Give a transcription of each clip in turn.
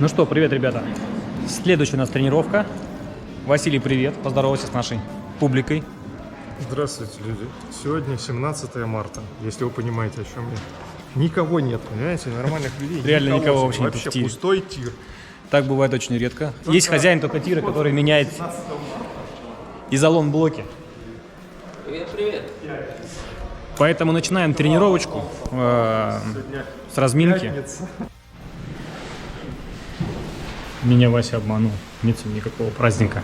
Ну что, привет, ребята. Следующая у нас тренировка. Василий, привет. Поздоровайся с нашей публикой. Здравствуйте, люди. Сегодня 17 марта, если вы понимаете, о чем я. Никого нет, понимаете, нормальных людей. Реально никого вообще нет в Вообще тире. пустой тир. Так бывает очень редко. Есть хозяин только тира, который меняет изолон-блоки. Привет, привет. Поэтому начинаем тренировочку с разминки. Пятница. Меня Вася обманул. Нет никакого праздника.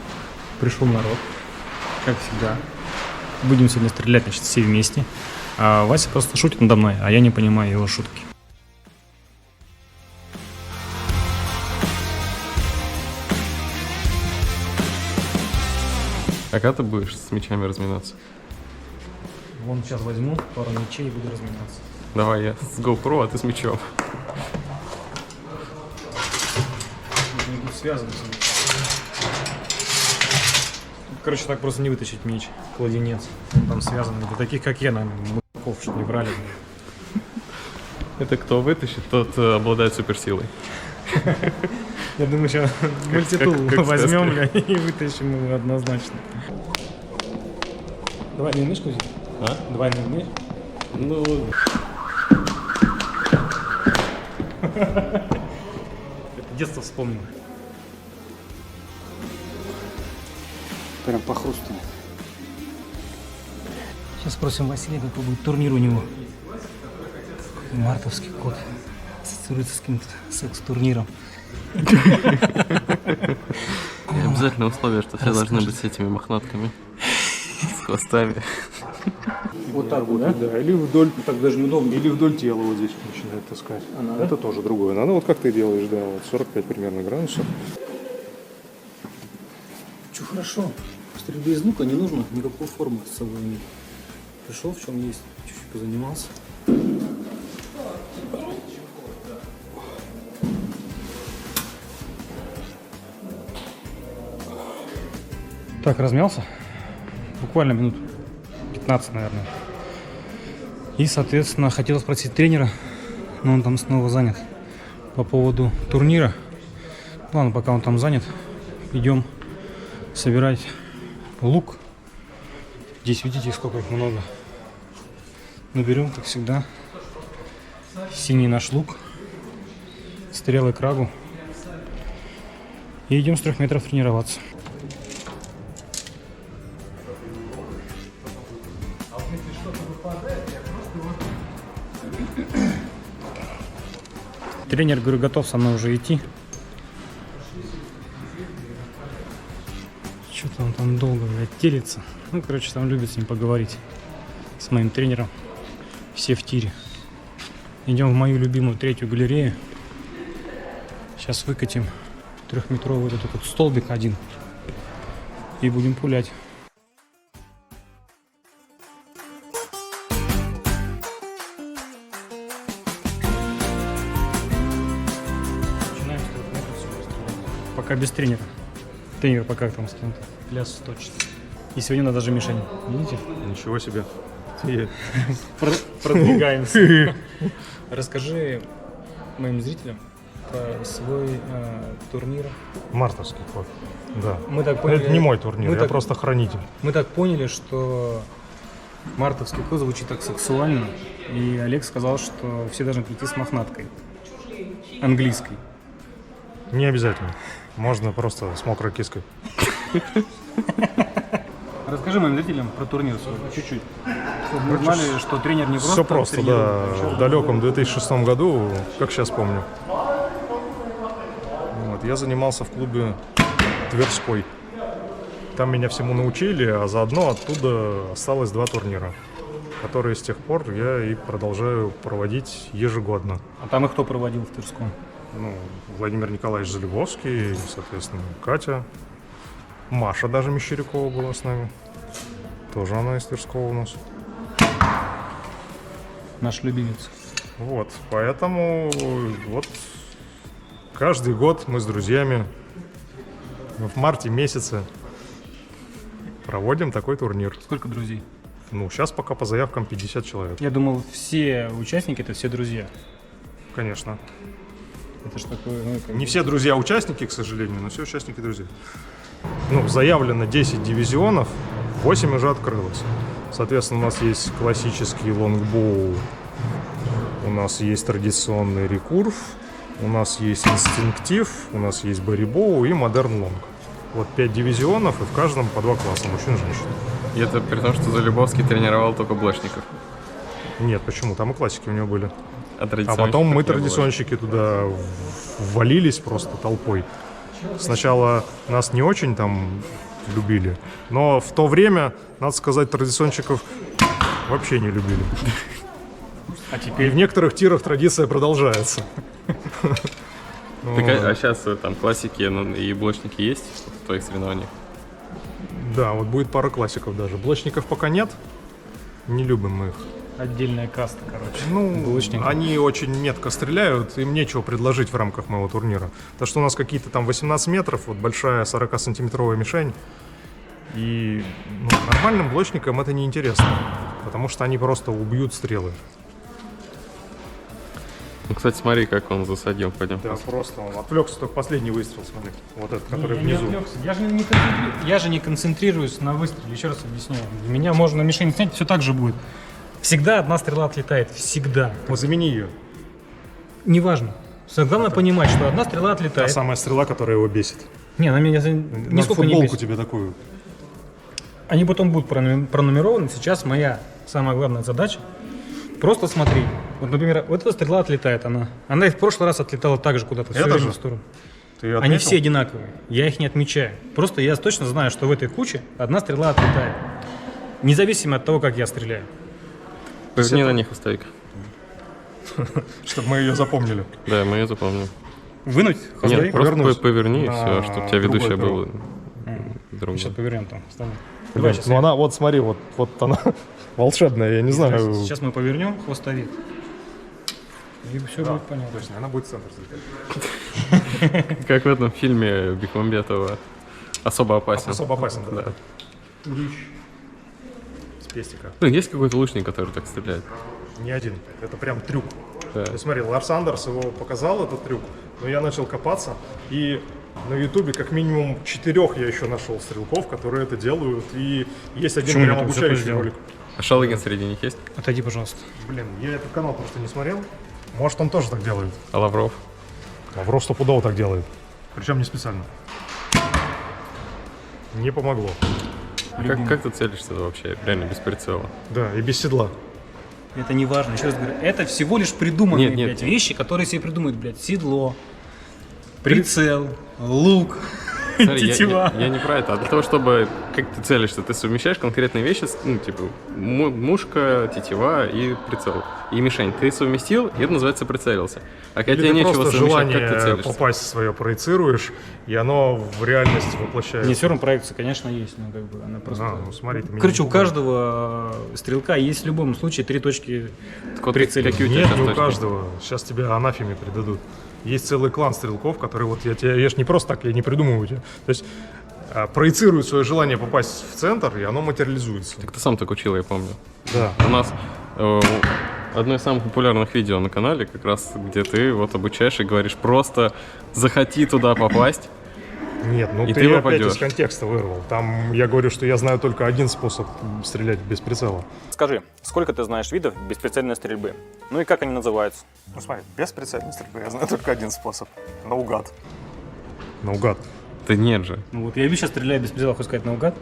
Пришел народ, как всегда. Будем сегодня стрелять, значит, все вместе. А Вася просто шутит надо мной, а я не понимаю его шутки. А когда ты будешь с мячами разминаться? Вон сейчас возьму пару мячей и буду разминаться. Давай я с GoPro, а ты с мячом. Не буду связан. Короче, так просто не вытащить меч. Кладенец. Он там связан. Для таких, как я, нам мужиков, что не брали. Это кто вытащит, тот обладает суперсилой. Я думаю, сейчас мультитул как возьмем, бля, и вытащим его однозначно. Двойную мышку взять? А? Двойную мышь? Ну, Это детство вспомнил. Прям похрустывает. Сейчас спросим Василия, какой будет турнир у него. Мартовский кот. Ассоциируется с каким-то секс-турниром. и обязательно условие, что все должны быть с этими мохнатками. С хвостами. Вот так вот, да? Да, или вдоль, так даже неудобно, или вдоль тела вот здесь начинает таскать. Это тоже другое. Надо вот как ты делаешь, да, вот 45 примерно градусов. Че, хорошо. В стрельбе из лука не нужно никакой формы с собой иметь. Пришел, в чем есть, чуть-чуть позанимался. Так, размялся. Буквально минут 15, наверное. И, соответственно, хотел спросить тренера, но он там снова занят по поводу турнира. Ладно, пока он там занят, идем собирать лук. Здесь видите, сколько их много. Наберем, как всегда, синий наш лук, стрелы крагу. И идем с 3 метров тренироваться. Тренер, говорю, готов со мной уже идти. Что-то он там долго, блядь, телится. Ну, короче, там любит с ним поговорить. С моим тренером. Все в тире. Идем в мою любимую 3-ю галерею. Сейчас выкатим 3-метровый этот вот столбик один. И будем пулять. Начинаем с 3 метров все быстро. Пока без тренера. Тренер пока там с кем-то пляс точит. И сегодня надо даже мишень. Видите? Ничего себе. Продвигаемся. Расскажи моим зрителям про свой турнир. Мартовский кот. Да. Мы так поняли, Это не мой турнир, мы я так- просто хранитель. Мы так поняли, что мартовский кот звучит так сексуально. И Олег сказал, что все должны прийти с мохнаткой. Английской. Не обязательно. Можно просто с мокрой киской. Расскажи моим зрителям про турнир свой, чуть-чуть. Чтобы мы знали, что тренер не просто... Все просто, да. тренирует, В далеком 2006 году, как сейчас помню. Вот, я занимался в клубе Тверской. Там меня всему научили, а заодно оттуда осталось 2 турнира, которые с тех пор я и продолжаю проводить ежегодно. А там их кто проводил в Тверском? Ну, Владимир Николаевич Залюбовский, соответственно, Катя. Маша даже Мещерякова была с нами. Тоже она из Тверского у нас. Наш любимец. Вот, поэтому вот каждый год мы с друзьями в марте месяце проводим такой турнир. Сколько друзей? Ну, сейчас пока по заявкам 50 человек, Я думал, все участники это все друзья. конечно. Это ж такое, ну, как Не бы- все друзья участники, к сожалению, но все участники друзья. Ну, заявлено 10 дивизионов, 8 уже открылось. Соответственно, у нас есть классический лонгбоу, у нас есть традиционный рекурв, у нас есть инстинктив, у нас есть барибоу и модерн лонг. Вот 5 дивизионов, и в каждом по 2 класса, мужчин и женщин. И это при том, что Залюбовский тренировал только блочников. Нет, почему? Там и классики у него были. А А традиционщиков потом мы, не было. традиционщики, туда ввалились просто толпой. Сначала нас не очень там любили, но в то время, надо сказать, традиционщиков вообще не любили. А И теперь в некоторых тирах традиция продолжается. Так, а сейчас там классики и блочники есть в твоих соревнованиях? Да, вот будет пара классиков даже. Блочников пока нет, не любим мы их. отдельная каста, короче. Ну, Блочники. они очень метко стреляют, им нечего предложить в рамках моего турнира. То, что у нас какие-то там 18 метров, вот большая 40-сантиметровая мишень, и ну, нормальным блочникам это неинтересно, потому что они просто убьют стрелы. Ну, кстати, смотри, как он засадил, пойдем. Да, просто он отвлекся, только последний выстрел, смотри, вот этот, который Я не внизу. отвлекся. Я же не концентрируюсь на выстреле. Еще раз объясняю. Для меня можно мишень снять, все так же будет. Всегда одна стрела отлетает. Всегда. Вот замени ее. Неважно. Главное понимать, что одна стрела Та отлетает. самая стрела, которая его бесит. Не, она меня Надо нисколько не футболку бесит. тебе такую. Они потом будут пронумерованы. Сейчас моя самая главная задача просто смотри. Вот, например, вот эта стрела отлетает, она и в прошлый раз отлетала так же куда-то, все Это время же? в сторону. Ты её Они отметил? все одинаковые, я их не отмечаю. Просто я точно знаю, что в этой куче одна стрела отлетает. Независимо от того, как я стреляю. Поверни на них хвостовик. Чтобы мы ее запомнили. Да, мы ее запомним. Вынуть? Нет, Хвостовик? просто повернуть поверни и на все, чтобы у тебя ведущая другое была другая. Сейчас повернем там. Встанем. Давай, сейчас, Ну она, вот смотри, вот она волшебная, я не знаю. сейчас мы повернем хвостовик. И все будет понятно. Точно, она будет в центр залетать. Как в этом фильме Бекмамбетова «Особо опасен». Особо опасен, да. Да. С пестика. Ну, есть какой-то лучник, который так стреляет? Не один. Это прям трюк. Да. То есть, смотри, Ларс Андерс его показал, этот трюк, но я начал копаться, и на Ютубе как минимум 4 я еще нашел стрелков, которые это делают, и есть один Почему прям они так всё обучающий сделали? ролик. А Шалыгин среди них есть? Отойди, пожалуйста. Блин, я этот канал просто не смотрел. Может, он тоже так делает. А Лавров? Лавров стопудово так делает. Причем не специально. Не помогло. А как ты целишься вообще? Реально без прицела. Да, и без седла. Это не важно. Еще раз говорю, это всего лишь придуманные, Нет, блядь, вещи, которые себе придумают, блядь, седло, прицел, лук, Смотри, тетива. я не про это, а для того, чтобы, как ты целишься, ты совмещаешь конкретные вещи, ну, типа, мушка, тетива и прицел. И мишень. Ты совместил, и это называется прицелился. А когда Или тебе ты нечего просто совмещать, как ты желание целишься? попасть свое проецируешь, и оно в реальность воплощается. Не, все равно проекция, конечно, есть, но как бы она просто... А, ну смотри, ты меня Короче, не у пугай. каждого стрелка есть в любом случае 3 точки Так вот, прицеля. какие у тебя Нет, сейчас не у точки? каждого. Сейчас тебя анафеме придадут. Есть целый клан стрелков, которые вот я ж не просто так, я не придумываю тебя. То есть проецируют свое желание попасть в центр, и оно материализуется. Так ты сам так учил, я помню. Да. У нас одно из самых популярных видео на канале, как раз где ты вот обучаешь и говоришь, просто захоти туда попасть. Нет, ну И ты ты опять попадешь. из контекста вырвал. Там я говорю, что я знаю только один способ стрелять без прицела. Скажи, сколько ты знаешь видов бесприцельной стрельбы? Ну и как они называются? Ну смотри, без прицельной стрельбы я знаю только один способ. Наугад. Наугад. Да нет же. Ну вот я сейчас стреляю без прицела, хочешь сказать, наугад?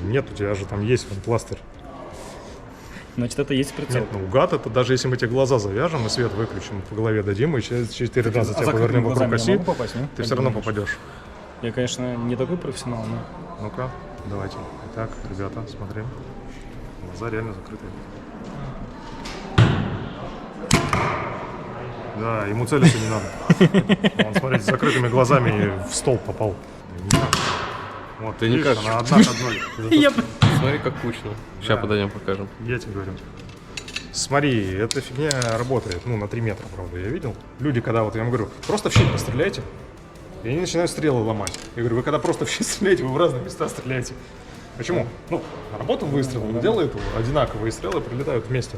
Нет, у тебя же там есть вон пластырь. Значит, это есть прицел. Нет, наугад это даже если мы тебе глаза завяжем и свет выключим, по голове дадим, и через 4 раза тебя закрытыми повернем вокруг глазами я оси, могу попасть, ну? ты Как все равно думаешь? попадешь. Я, конечно, не такой профессионал, но... Ну-ка, давайте. Итак, ребята, смотрим. Глаза реально закрытые. Да, ему целиться не надо. Он, смотрите, с закрытыми глазами в стол попал. Не надо. Вот, Ты видишь, никак. она одна к одной. Я... Смотри, как кучно. Сейчас Да. подойдем, покажем. Я тебе говорю. Смотри, эта фигня работает, ну, на 3 метра, правда, я видел. Люди, когда вот, я им говорю, просто в щит постреляйте, и они начинают стрелы ломать. Я говорю, вы когда просто в щит стреляете, вы в разные места стреляете. Почему? Ну, работал выстрел, он делает его, одинаковые стрелы прилетают вместе.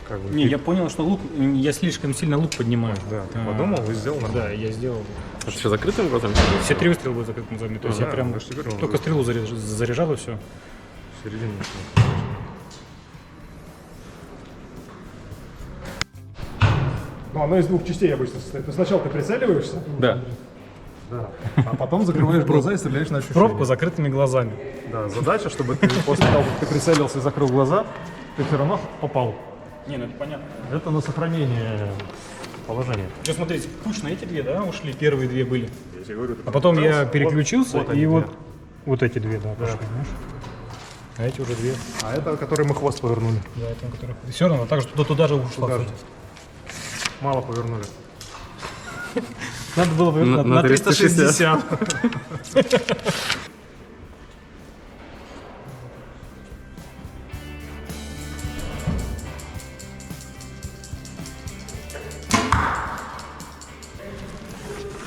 как бы. Не, я понял, что лук, я слишком сильно лук поднимаю. Да, ты подумал и сделал нормально. Да, я сделал. А ты что, закрытым глазом? Все 3 выстрела были закрытыми глазами. То есть я Да, прям я же тебе говорю, только стрелу заряжал и все. В середине начал. Ну, оно из двух частей обычно состоит. Сначала ты прицеливаешься, Да. да, а потом закрываешь глаза и стреляешь на ощущение. Пробку закрытыми глазами. Да, задача, чтобы ты после того, как ты прицелился и закрыл глаза, ты все равно попал. Не, ну это понятно. Это на сохранение положения. Сейчас смотрите, кучно эти две, да, ушли, первые две были. Я тебе говорю, ты А потом я вот- переключился, вот они и две. вот эти две, да, пошли, знаешь. А эти уже две. А это, который мы хвост повернули. Да, это которые... Все равно, так же туда же ушла. Туда же. кстати. Мало повернули. Надо было повернуть На на 360.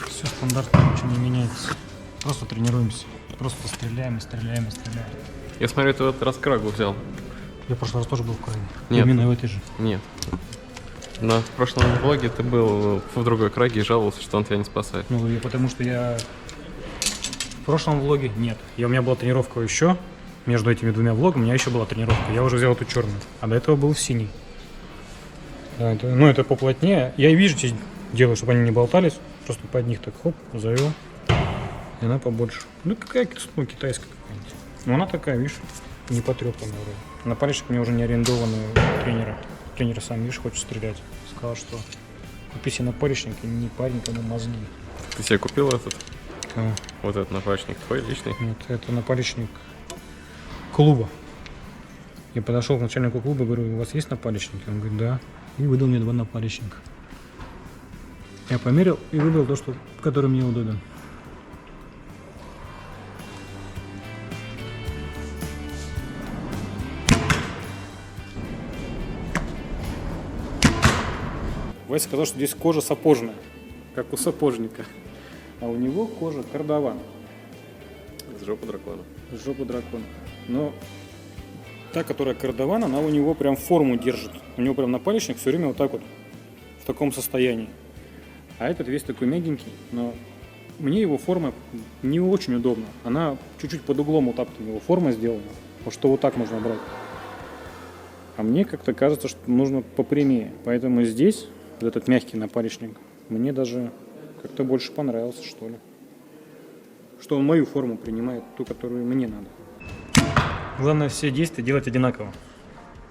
Все стандартно, ничего не меняется. Просто тренируемся. Просто стреляем и стреляем и стреляем. Я смотрю, ты в этот раз крагу взял. Я в прошлый раз тоже был в Украине. Нет. Именно в этой же. Нет. В прошлом влоге ты был в другой краге и жаловался, что он тебя не спасает. Ну, потому что я в прошлом влоге нет. У меня была тренировка еще. Между этими двумя влогами у меня еще была тренировка. Я уже взял эту черную. А до этого был в синий. Да, это поплотнее. Я и вижу, делаю, чтобы они не болтались. Просто под них так хоп, завел. И она побольше. Ну какая китайская какая-нибудь. Но она такая, видишь, не потрепанная вроде. На палечник мне уже не арендованный тренера. Тренер сам, видишь, хочет стрелять. Сказал, что купи себе напаречник и не парень, кому мозги. Ты себе купил этот? Кому? Вот этот напарочник твой личный? Нет, это напаречник клуба. Я подошел к начальнику клуба, говорю, у вас есть напаречники? Он говорит, да. И выдал мне 2 напаречника. Я померил и выбрал то, который мне удобен. Вася сказал, что здесь кожа сапожная, как у сапожника. А у него кожа кардаван. С жопы дракона. Жопа дракона. Но та, которая кардаван, она у него прям форму держит. У него прям напалечник все время вот так вот в таком состоянии. А этот весь такой мягенький, но мне его форма не очень удобна. Она чуть-чуть под углом вот так вот у него форма сделана, вот что вот так можно брать. А мне как-то кажется, что нужно попрямее. Поэтому здесь вот этот мягкий напалечник мне даже как-то больше понравился, что ли. Что он мою форму принимает, ту, которую мне надо. Главное все действия делать одинаково.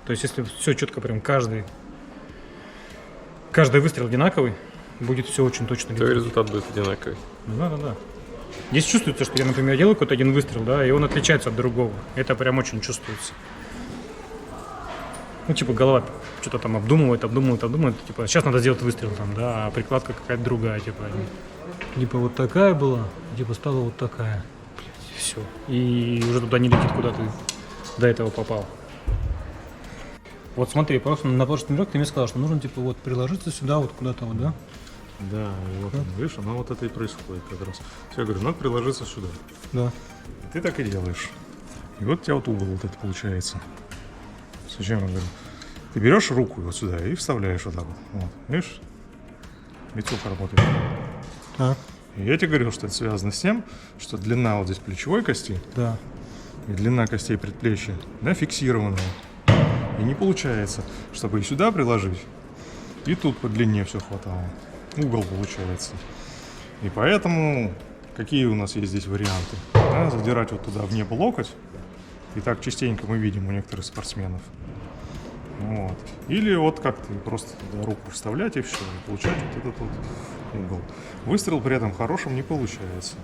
То есть если все четко, прям каждый выстрел одинаковый, будет все очень точно Твой лететь. результат будет одинаковый. Да. Здесь чувствуется, что я, например, делаю какой-то один выстрел, да, и он отличается от другого. Это прям очень чувствуется. Ну, типа, голова что-то там обдумывает, типа, сейчас надо сделать выстрел там, да, а прикладка какая-то другая, типа вот такая была, типа, стала вот такая. Блядь, все. И уже туда не летит, куда ты до этого попал. Вот смотри, просто на прошлый тренировке ты мне сказал, что нужно, типа, вот приложиться сюда, вот куда-то вот, да? Да, и вот, видишь, оно вот это и происходит как раз. Я говорю, надо приложиться сюда. Да. Ты так и делаешь. И вот у тебя вот угол вот это получается. Зачем я говорю? Ты берешь руку вот сюда и вставляешь вот так вот. Вот. Видишь? Лицо работает. Так. И я тебе говорил, что это связано с тем, что длина вот здесь плечевой кости Да. и длина костей предплечья, да, фиксированная. И не получается, чтобы и сюда приложить, и тут по длине все хватало. Угол получается. И поэтому какие у нас есть здесь варианты? Да, задирать вот туда в небо локоть. И так частенько мы видим у некоторых спортсменов. Вот. Или вот как-то просто туда руку вставлять и все, и получать вот этот вот угол. Выстрел при этом хорошим не получается.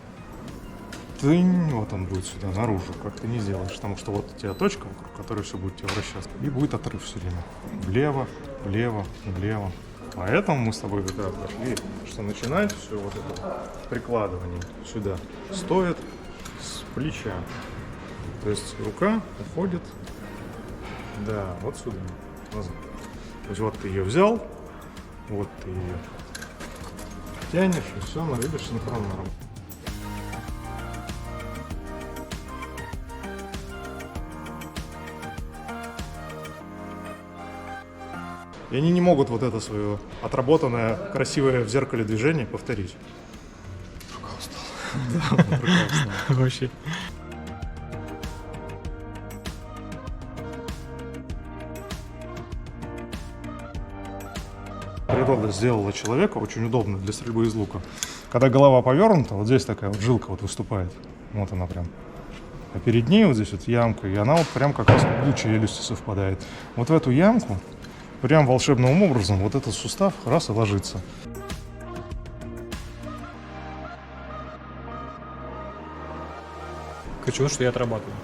Вот он будет сюда, наружу, как ты не сделаешь, потому что вот у тебя точка, вокруг которой все будет тебе вращаться, и будет отрыв все время. Влево, влево, влево. Поэтому мы с тобой тогда пошли, что начинать все вот это прикладывание сюда стоит с плеча. То есть рука уходит, да, вот сюда, назад. То есть вот ты ее взял, вот ты ее тянешь, и все, она, видишь, синхронно работает. И они не могут вот это свое отработанное, красивое в зеркале движение повторить. Вообще. Природа сделала человека очень удобно для стрельбы из лука. Когда голова повернута, вот здесь такая вот жилка вот выступает. Вот она прям. А перед ней вот здесь вот ямка, и она вот прям как раз в луч челюсти совпадает. Вот в эту ямку прям волшебным образом вот этот сустав раз и ложится. Хочу, что я отрабатываю.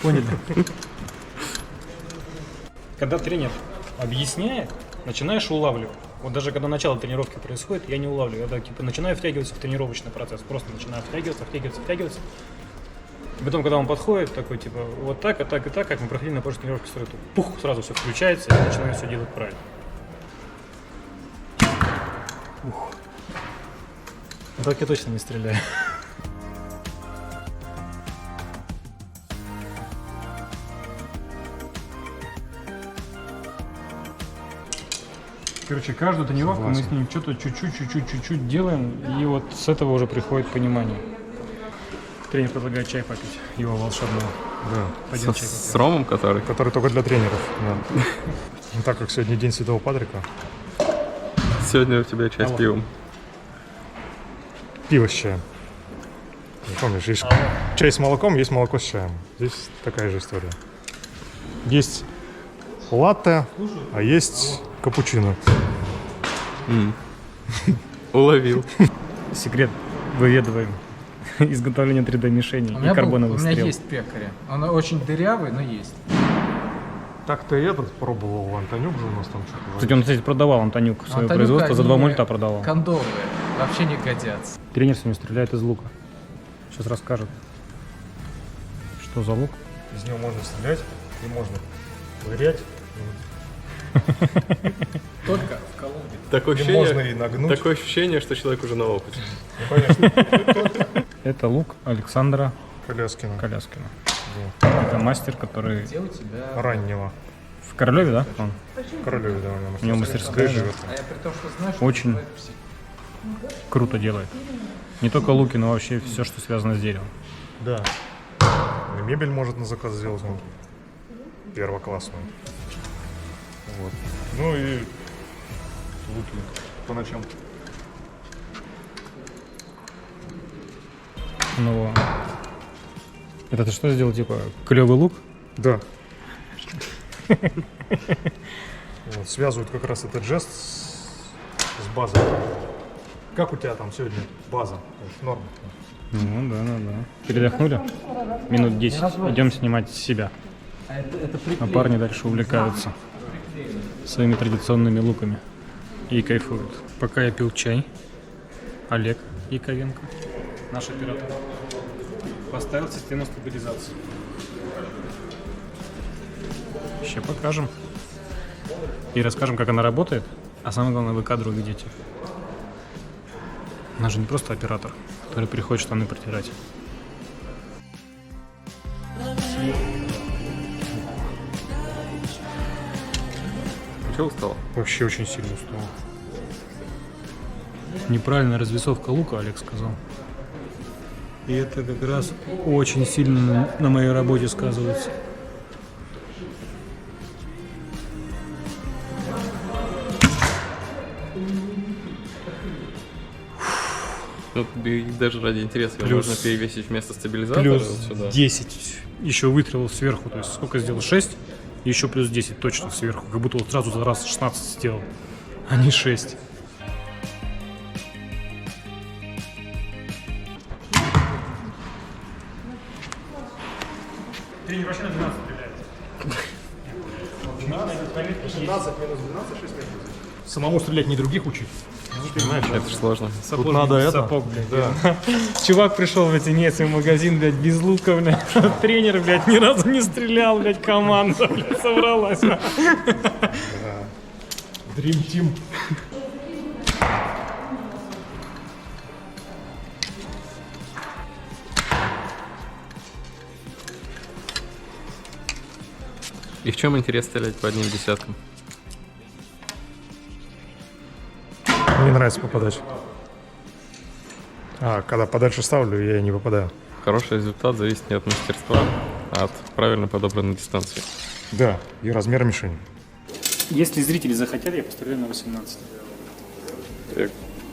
Поняли? Когда тренер объясняет, начинаешь улавливать. Вот даже когда начало тренировки происходит, я не улавливаю. Я так, типа, начинаю втягиваться в тренировочный процесс. Просто начинаю втягиваться. И потом, когда он подходит, такой, типа, вот так, и так, и так, как мы проходили на прошлой тренировке, сразу, пух, сразу все включается, и я начинаю все делать правильно. Ух. А так я точно не стреляю. Короче, каждую тренировку мы с ним что-то чуть-чуть делаем, и вот с этого уже приходит понимание. Тренер предлагает чай попить, его волшебного. Да. Пойдем чай С попьем. ромом, который? Который только для тренеров. Да. Ну, так как сегодня день Святого Патрика. Сегодня у тебя чай с пивом. Пиво с чаем. Помнишь, есть чай с молоком, есть молоко с чаем. Здесь такая же история. Есть латте, а есть капучино. Уловил. Секрет выведываем. Изготовление 3D-мишеней и карбоновых у меня стрел. есть пекаря. Он очень дырявый, но есть. Так-то и этот пробовал, Антонюк же у нас там что-то. Кстати, он, кстати, продавал Антонюк свое Антонюка производство, за 2 они мульта продавал. Кондовые. Вообще не годятся. Тренер сегодня стреляет из лука. Сейчас расскажет, что за лук. Из него можно стрелять и можно ковырять. Только в Колумбии. Такое И можно ощущение, и нагнуть. такое ощущение, что человек уже на опыте. Ну, конечно, Это лук Александра Коляскина. Коляскина. Это мастер, который Где у тебя? Раннего. в Королеве, да? Он Королеве, да, у него мастерская, да? живет. А я при том, что знаю, что Очень. бывает все. Круто делает. Не только луки, но вообще все, что связано с деревом. Да. И мебель может на заказ сделать он. Первоклассную. Вот. Ну и луки по ночам. Ну, это ты что сделал, типа, клевый лук? Да. Вот, связывают как раз этот жест с базой. Как у тебя там сегодня база? Норм. Ну, да. Передохнули? Минут 10. Идем снимать себя. А парни дальше увлекаются своими традиционными луками и кайфуют. Пока я пил чай, Олег Яковенко, наш оператор, поставил систему стабилизации. Сейчас покажем. И расскажем, как она работает. А самое главное, вы кадры увидите. Она же не просто оператор, который приходит штаны протирать. Чего устал? Вообще очень сильно устал. Неправильная развесовка лука, Олег сказал. И это как раз очень сильно на моей работе сказывается. Ну, и даже ради интереса его Плюс- можно перевесить вместо стабилизатора Плюс вот сюда. 10. Еще выстрелил сверху. То есть сколько сделал? 6? Еще плюс 10 точно сверху. Как будто вот сразу за раз 16 сделал, а не 6. Тренер вообще на 12 стреляет. 15 минус 12, 6 минут. Самому стрелять, не других учить. Понимаешь, это же сложно. Сапог, надо это. Сапог, блядь. Чувак пришел в Тенец в магазин, блядь, без лука, блядь. Тренер, блядь, ни разу не стрелял, блядь, команда, блядь, собралась. Dream Team. И в чем интерес стрелять по одним десяткам? не нравится попадать. А когда подальше ставлю, я и не попадаю. Хороший результат зависит не от мастерства, а от правильно подобранной дистанции. Да, и размер мишени. Если зрители захотят, я постреляю на 18.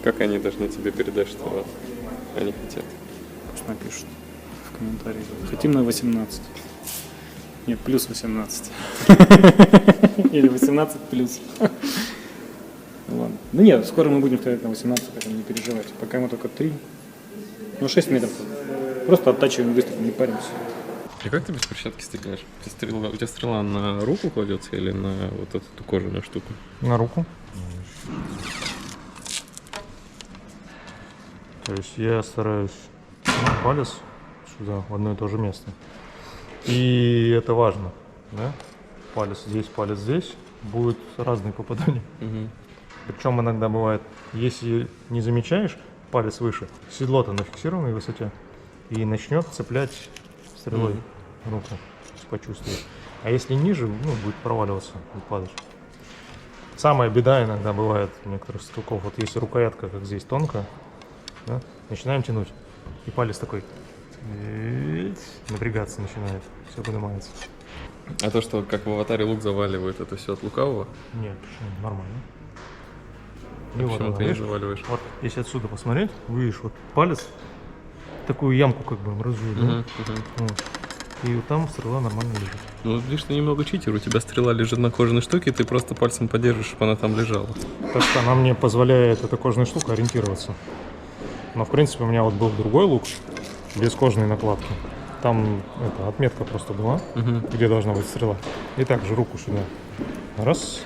Как они должны тебе передать, что они хотят? Пусть напишут в комментариях. Хотим на 18. Нет, плюс 18. Или 18 плюс. Ладно. Ну нет, скоро мы будем стрелять на 18, поэтому не переживайте. Пока мы только 3. Ну 6 метров. Просто оттачиваем быстро, не паримся. И как ты без перчатки стреляешь? У тебя стрела на руку кладется или на вот эту кожаную штуку? На руку. То есть я стараюсь палец сюда, в одно и то же место. И это важно, да? Палец здесь, будет разные попадания. Угу. Причем иногда бывает, если не замечаешь, палец выше, седло-то на фиксированной высоте, и начнет цеплять стрелой руку, почувствуешь. А если ниже, будет проваливаться и падать. Самая беда иногда бывает у некоторых стрелков, вот если рукоятка, как здесь, тонкая, да, начинаем тянуть, и палец такой напрягаться начинает, все поднимается. А то, что как в аватаре лук заваливает, это все от лукавого? Нет, почему? Нормально. И Почему вот она, ты не видишь, заваливаешь? вот если отсюда посмотреть, видишь, вот палец, такую ямку как бы образует, да? Вот. И вот там стрела нормально лежит. Ну, видишь, ты немного читер, у тебя стрела лежит на кожаной штуке, ты просто пальцем подержишь, чтобы она там лежала. Так что она мне позволяет, эта кожаная штука, ориентироваться. Но, в принципе, у меня вот был другой лук, без кожаной накладки. Там отметка просто была, где должна быть стрела. И также руку сюда. Раз.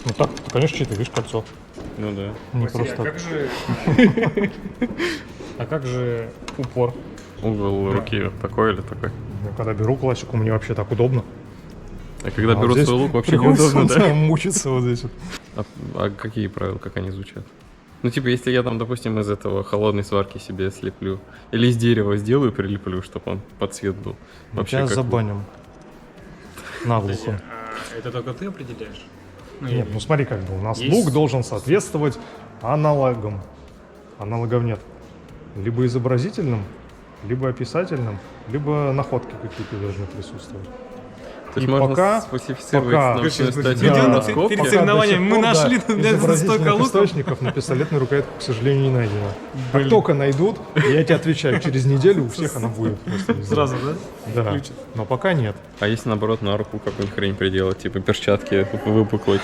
Ну так, конечно, читер, видишь, кольцо. Ну да. Не просто так. А как же упор? Угол руки такой или такой? Я когда беру классику, мне вообще так удобно. А когда вот берут здесь свой лук, вообще приходится неудобно, да? мучиться вот здесь вот. А какие правила, как они звучат? Ну, типа, если я там, допустим, из этого холодной сварки себе слеплю, или из дерева сделаю, прилеплю, чтобы он под цвет был. Вообще Сейчас как... забаним. Наглухо. Это только ты определяешь? Нет, ну смотри, как бы у нас Есть- лук должен соответствовать аналогам. Аналогов нет. Либо изобразительным, либо описательным, либо находки какие-то должны присутствовать. То есть И можно пока- сфальсифицировать пока- научную Да, статью да, на перед скобке. пока соревнованием до сих мы пор, нашли, да, блядь, столько изобразительных луков. источников на пистолетную рукоятку, к сожалению, не найдено. Как только найдут, я тебе отвечаю, через неделю у всех она будет. просто везде. Сразу, да? Да, но пока нет. А если, наоборот, на руку какую-нибудь хрень приделать, типа перчатки выпуклой?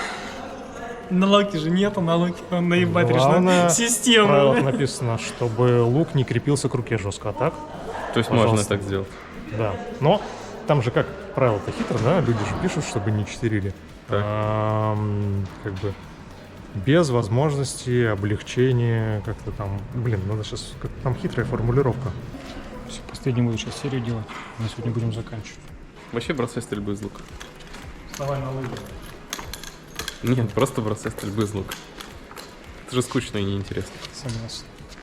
На луке же нету, на луке он наебать Главное, решил. в Система. правилах написано, чтобы лук не крепился к руке жестко, а так? То есть Пожалуйста. можно так сделать? Да. Но там же как правило-то хитро, да? Люди же пишут, чтобы не читерили. Так. Как бы без возможности облегчения как-то там... Блин, надо сейчас... Там хитрая формулировка. Все, последнюю буду сейчас серию делать. На сегодня будем заканчивать. Вообще бросай стрельбу из лука. Вставай на лыжи. Нет, просто бросай стрельбу из лука. Это же скучно и неинтересно. Согласен.